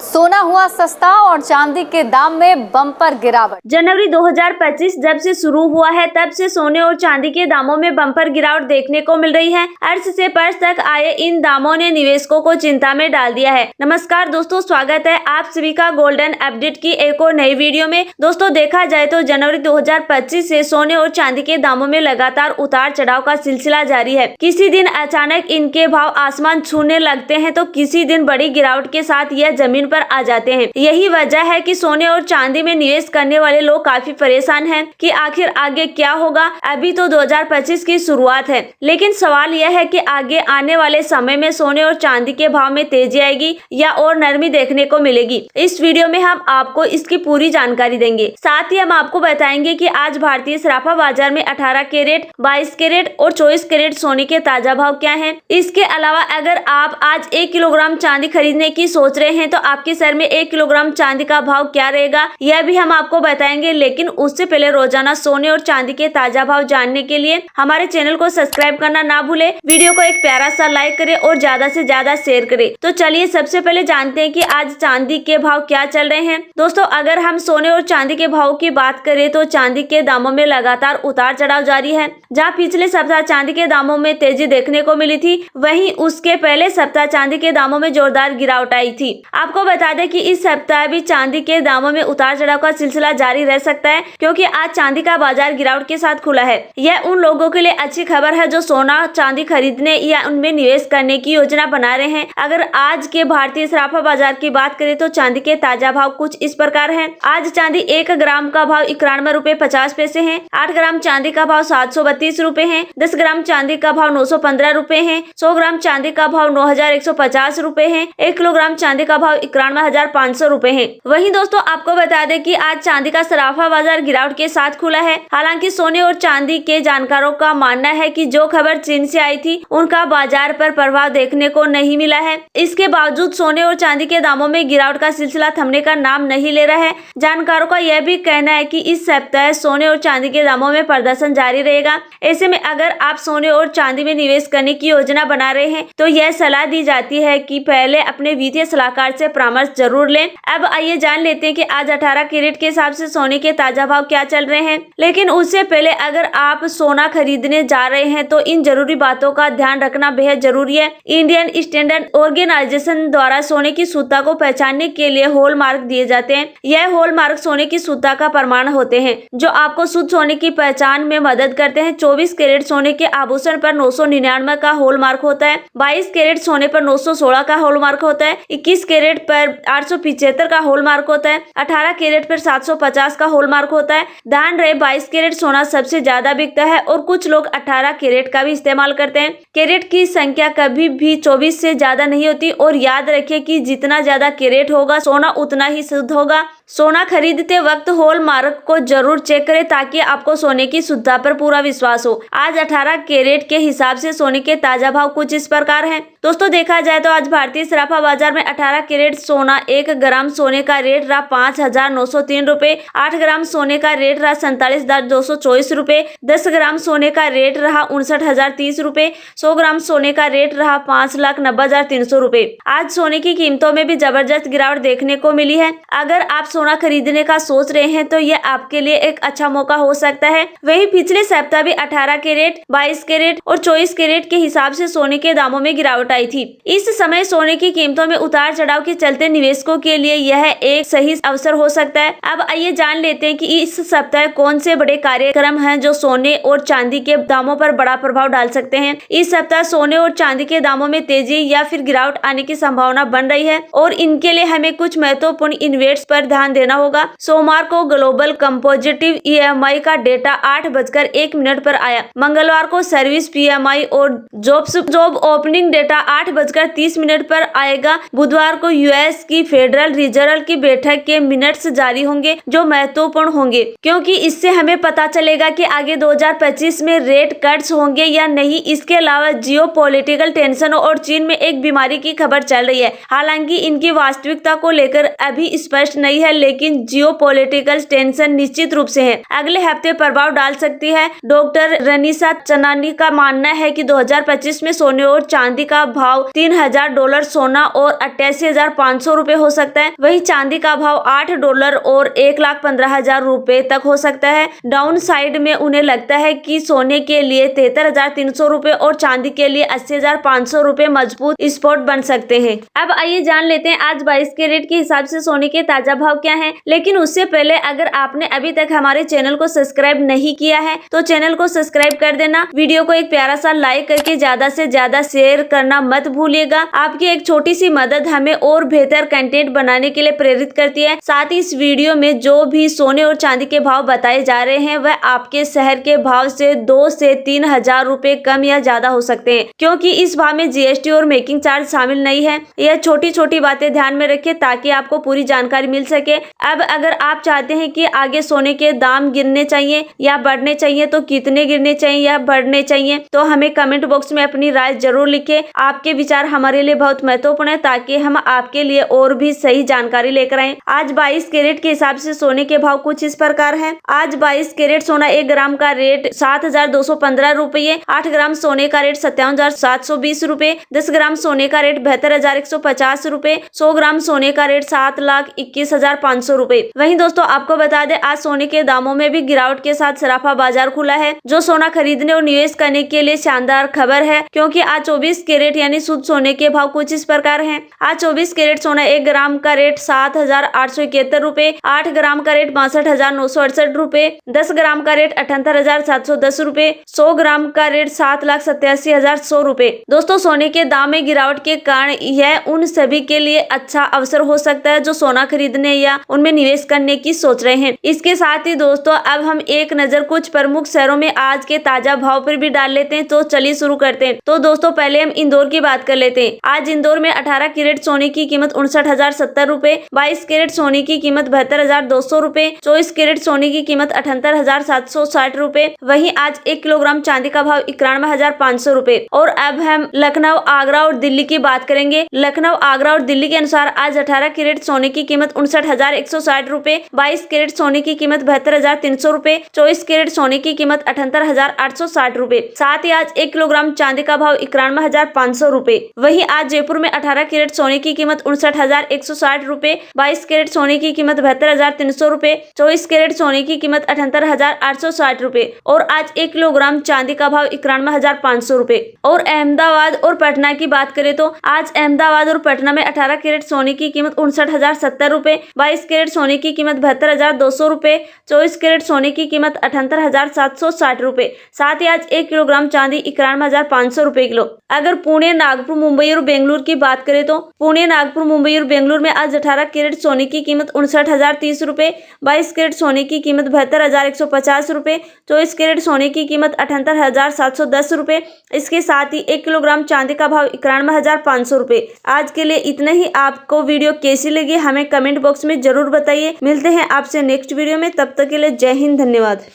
सोना हुआ सस्ता और चांदी के दाम में बम्पर गिरावट। जनवरी 2025 जब से शुरू हुआ है तब से सोने और चांदी के दामों में बम्पर गिरावट देखने को मिल रही है। अर्श से पर्श तक आए इन दामों ने निवेशकों को चिंता में डाल दिया है। नमस्कार दोस्तों, स्वागत है आप सभी का गोल्डन अपडेट की एक और नई वीडियो में। दोस्तों, देखा जाए तो जनवरी 2025 से सोने और चांदी के दामों में लगातार उतार चढ़ाव का सिलसिला जारी है। किसी दिन अचानक इनके भाव आसमान छूने लगते हैं तो किसी दिन बड़ी गिरावट के साथ यह जमीन पर आ जाते हैं। यही वजह है कि सोने और चांदी में निवेश करने वाले लोग काफी परेशान हैं कि आखिर आगे क्या होगा। अभी तो 2025 की शुरुआत है, लेकिन सवाल यह है कि आगे आने वाले समय में सोने और चांदी के भाव में तेजी आएगी या और नरमी देखने को मिलेगी। इस वीडियो में हम आपको इसकी पूरी जानकारी देंगे। साथ ही हम आपको बताएंगे कि आज भारतीय सराफा बाजार में 18 कैरेट, 22 कैरेट और 24 कैरेट सोने के ताजा भाव क्या हैं। इसके अलावा अगर आप आज 1 किलोग्राम चांदी खरीदने की सोच रहे हैं तो आपके शहर में 1 किलोग्राम चांदी का भाव क्या रहेगा, यह भी हम आपको बताएंगे। लेकिन उससे पहले रोजाना सोने और चांदी के ताजा भाव जानने के लिए हमारे चैनल को सब्सक्राइब करना ना भूले। वीडियो को एक प्यारा सा लाइक करें और ज्यादा से ज्यादा शेयर करें। तो चलिए सबसे पहले जानते हैं कि आज चांदी के भाव क्या चल रहे हैं। दोस्तों, अगर हम सोने और चांदी के भाव की बात करें तो चांदी के दामों में लगातार उतार चढ़ाव जारी है। जहाँ पिछले सप्ताह चांदी के दामों में तेजी देखने को मिली थी, वहीं उसके पहले सप्ताह चांदी के दामों में जोरदार गिरावट आई थी। आपको बता दें कि इस सप्ताह भी चांदी के दामों में उतार चढ़ाव का सिलसिला जारी रह सकता है, क्योंकि आज चांदी का बाजार गिरावट के साथ खुला है। यह उन लोगों के लिए अच्छी खबर है जो सोना चांदी खरीदने या उनमें निवेश करने की योजना बना रहे हैं। अगर आज के भारतीय सराफा बाजार की बात करें तो चांदी के ताजा भाव कुछ इस प्रकार हैं। आज चांदी 1 ग्राम का भाव 91 रुपए 50 पैसे है। 8 ग्राम चांदी का भाव 732 रुपए है। 10 ग्राम चांदी का भाव 915 रुपए है। 100 ग्राम चांदी का भाव 9150 रुपए है। 1 किलोग्राम चांदी का भाव 91,500 रुपए है। वहीं दोस्तों, आपको बता दें कि आज चांदी का सराफा बाजार गिरावट के साथ खुला है। हालांकि सोने और चांदी के जानकारों का मानना है कि जो खबर चीन से आई थी उनका बाजार पर प्रभाव देखने को नहीं मिला है। इसके बावजूद सोने और चांदी के दामों में गिरावट का सिलसिला थमने का नाम नहीं ले रहा है। जानकारों का यह भी कहना है कि इस सप्ताह सोने और चांदी के दामों में प्रदर्शन जारी रहेगा। ऐसे में अगर आप सोने और चांदी में निवेश करने की योजना बना रहे हैं तो यह सलाह दी जाती है कि पहले अपने वित्तीय सलाहकार से परामर्श जरूर लें। अब आइए जान लेते हैं कि आज 18 कैरेट के हिसाब से सोने के ताजा भाव क्या चल रहे हैं। लेकिन उससे पहले अगर आप सोना खरीदने जा रहे हैं तो इन जरूरी बातों का ध्यान रखना बेहद जरूरी है। इंडियन स्टैंडर्ड ऑर्गेनाइजेशन द्वारा सोने की शुद्धता को पहचानने के लिए हॉल मार्क दिए जाते हैं। यह हॉल मार्क सोने की शुद्धता का प्रमाण होते हैं जो आपको शुद्ध सोने की पहचान में मदद करते हैं। 24 कैरेट सोने के आभूषण पर 999 का हॉल मार्क होता है। 22 कैरेट सोने पर 916 का हॉल मार्क होता है। 21 कैरेट पर 875 का हॉल मार्क होता है। 18 कैरेट पर 750 का हॉल मार्क होता है। ध्यान रहे 22 कैरेट सोना सबसे ज्यादा बिकता है और कुछ लोग 18 कैरेट का भी इस्तेमाल करते हैं। कैरेट की संख्या कभी भी 24 से ज्यादा नहीं होती और याद रखिए कि जितना ज्यादा कैरेट होगा सोना उतना ही शुद्ध होगा। सोना खरीदते वक्त हॉल मार्क को जरूर चेक करें ताकि आपको सोने की शुद्धता पर पूरा विश्वास हो। आज 18 कैरेट के हिसाब से सोने के ताजा भाव कुछ इस प्रकार हैं। दोस्तों, देखा जाए तो आज भारतीय सराफा बाजार में 18 कैरेट सोना 1 ग्राम सोने का रेट रहा 5,903 रुपए। 8 ग्राम सोने का रेट रहा 47,224 रुपए। 10 ग्राम सोने का रेट रहा 59,030 रुपए। 100 ग्राम सोने का रेट रहा 5,90,300 रुपए। आज सोने की कीमतों में भी जबरदस्त गिरावट देखने को मिली है। अगर आप सोना खरीदने का सोच रहे हैं तो यह आपके लिए एक अच्छा मौका हो सकता है। वहीं पिछले सप्ताह भी 18 कैरेट, 22 कैरेट और 24 कैरेट के हिसाब से सोने के दामों में गिरावट आई थी। इस समय सोने की कीमतों में उतार चढ़ाव के चलते निवेशकों के लिए यह एक सही अवसर हो सकता है। अब आइए जान लेते हैं कि इस सप्ताह कौन से बड़े कार्यक्रम हैं जो सोने और चांदी के दामों पर बड़ा प्रभाव डाल सकते हैं। इस सप्ताह सोने और चांदी के दामों में तेजी या फिर गिरावट आने की संभावना बन रही है और इनके लिए हमें कुछ महत्वपूर्ण इवेंट्स पर ध्यान देना होगा। सोमवार को ग्लोबल कंपोजिटिव EMI का डेटा 8:01 पर आया। मंगलवार को सर्विस PMI और जॉब ओपनिंग डेटा 8:30 पर आएगा। बुधवार को US की फेडरल रिजर्व की बैठक के मिनट्स जारी होंगे जो महत्वपूर्ण होंगे, क्योंकि इससे हमें पता चलेगा कि आगे 2025 में रेट कट्स होंगे या नहीं। इसके अलावा जियोपॉलिटिकल टेंशन और चीन में एक बीमारी की खबर चल रही है। हालांकि इनकी वास्तविकता को लेकर अभी स्पष्ट नहीं है, लेकिन जियोपॉलिटिकल टेंशन निश्चित रूप से है। अगले हफ्ते प्रभाव डाल सकती है। डॉक्टर रनीसा चनानी का मानना है कि 2025 में सोने और चांदी का भाव $3000 सोना और 88,500 रुपए हो सकता है। वहीं चांदी का भाव $8 और 1,15,000 रुपए तक हो सकता है। डाउन साइड में उन्हें लगता है कि सोने के लिए 73,300 रुपए और चांदी के लिए 80,500 रुपए मजबूत स्पॉट बन सकते हैं। अब आइए जान लेते हैं आज 22 कैरेट के हिसाब से सोने के ताजा भाव क्या हैं। लेकिन उससे पहले अगर आपने अभी तक हमारे चैनल को सब्सक्राइब नहीं किया है तो चैनल को सब्सक्राइब कर देना। वीडियो को एक प्यारा सा लाइक करके ज्यादा से ज्यादा शेयर करना मत भूलिएगा। आपकी एक छोटी सी मदद हमें और बेहतर कंटेंट बनाने के लिए प्रेरित करती है। साथ ही इस वीडियो में जो भी सोने और चांदी के भाव बताए जा रहे हैं वह आपके शहर के भाव से 2 से 3 हजार रुपए कम या ज्यादा हो सकते हैं, क्योंकि इस भाव में जीएसटी और मेकिंग चार्ज शामिल नहीं है। यह छोटी छोटी बातें ध्यान में रखें ताकि आपको पूरी जानकारी मिल सके। अब अगर आप चाहते हैं कि आगे सोने के दाम गिरने चाहिए या बढ़ने चाहिए तो कितने गिरने चाहिए या बढ़ने चाहिए, तो हमें कमेंट बॉक्स में अपनी राय जरूर लिखें। आपके विचार हमारे लिए बहुत महत्वपूर्ण है ताकि हम आपके लिए और भी सही जानकारी लेकर आए। आज 22 कैरेट के हिसाब से सोने के भाव कुछ इस प्रकार हैं। आज 22 कैरेट सोना 1 ग्राम का रेट 7,215 रुपये, 8 ग्राम सोने का रेट 57,720 रुपए, 10 ग्राम सोने का रेट 72,150 रुपए, 100 ग्राम सोने का रेट 7,21,500 रुपए। वहीं दोस्तों आपको बता दें आज सोने के दामों में भी गिरावट के साथ सराफा बाजार खुला है, जो सोना खरीदने और निवेश करने के लिए शानदार खबर है, क्योंकि आज 24 कैरेट यानी शुद्ध सोने के भाव कुछ इस प्रकार हैं। आज 24 कैरेट सोना 1 ग्राम का रेट 7,871 रुपए, 8 ग्राम का रेट 62,968 रुपए, 10 ग्राम का रेट 78,710 रुपए, 100 ग्राम का रेट 7,87,100 रुपए। दोस्तों सोने के दाम में गिरावट के कारण यह उन सभी के लिए अच्छा अवसर हो सकता है जो सोना खरीदने या उनमें निवेश करने की सोच रहे हैं। इसके साथ ही दोस्तों अब हम एक नजर कुछ प्रमुख शहरों में आज के ताजा भाव पर भी डाल लेते हैं, तो चलिए शुरू करते हैं। तो दोस्तों पहले हम इंदौर की बात कर लेते हैं। आज इंदौर में 18 कैरेट सोने की कीमत 59,070 रुपए, 22 कैरेट सोने की कीमत 72,200 रुपए, 24 कैरेट सोने की कीमत 78,760 रुपए। वहीं आज 1 किलोग्राम चांदी का भाव 91,500 रुपए। और अब हम लखनऊ, आगरा और दिल्ली की बात करेंगे। लखनऊ, आगरा और दिल्ली के अनुसार आज 18 कैरेट सोने की कीमत 59,160 रुपए, 22 कैरेट सोने की कीमत 72,300 रुपए, 24 कैरेट सोने की कीमत 78,860 रुपए। साथ ही आज 1 किलोग्राम चांदी का भाव 91,500 रुपए। वहीं आज जयपुर में 18 कैरेट सोने की कीमत 59,160 रुपए, 22 कैरेट सोने की कीमत 72,300 रुपए, 24 कैरेट सोने की कीमत 78,860 रुपए। और आज 1 किलोग्राम चांदी का भाव 91,500 रुपए। और अहमदाबाद और पटना की बात करें तो आज अहमदाबाद और पटना में 18 कैरेट सोने की कीमत 59,070 रुपए, 22 कैरेट सोने की कीमत 72,200 रुपए, 24 कैरेट सोने की कीमत 78,760 रुपए। साथ ही आज 1 किलोग्राम चांदी 91,500 रुपए किलो। अगर पुणे, नागपुर, मुंबई और बेंगलुरु की बात करें तो पुणे, नागपुर, मुंबई और बेंगलुरु में आज 18 कैरेट सोने की कीमत 59,030 रुपए, 22 कैरेट सोने की कीमत 72,150 रुपए, 24 कैरेट सोने की कीमत 78,710 रुपए। इसके साथ ही 1 किलोग्राम चांदी का भाव 91,500 रुपए। आज के लिए इतना ही। आपको वीडियो कैसी लगी हमें कमेंट बॉक्स में जरूर बताइए। मिलते हैं आपसे नेक्स्ट वीडियो में, तब तक के लिए जय हिंद, धन्यवाद।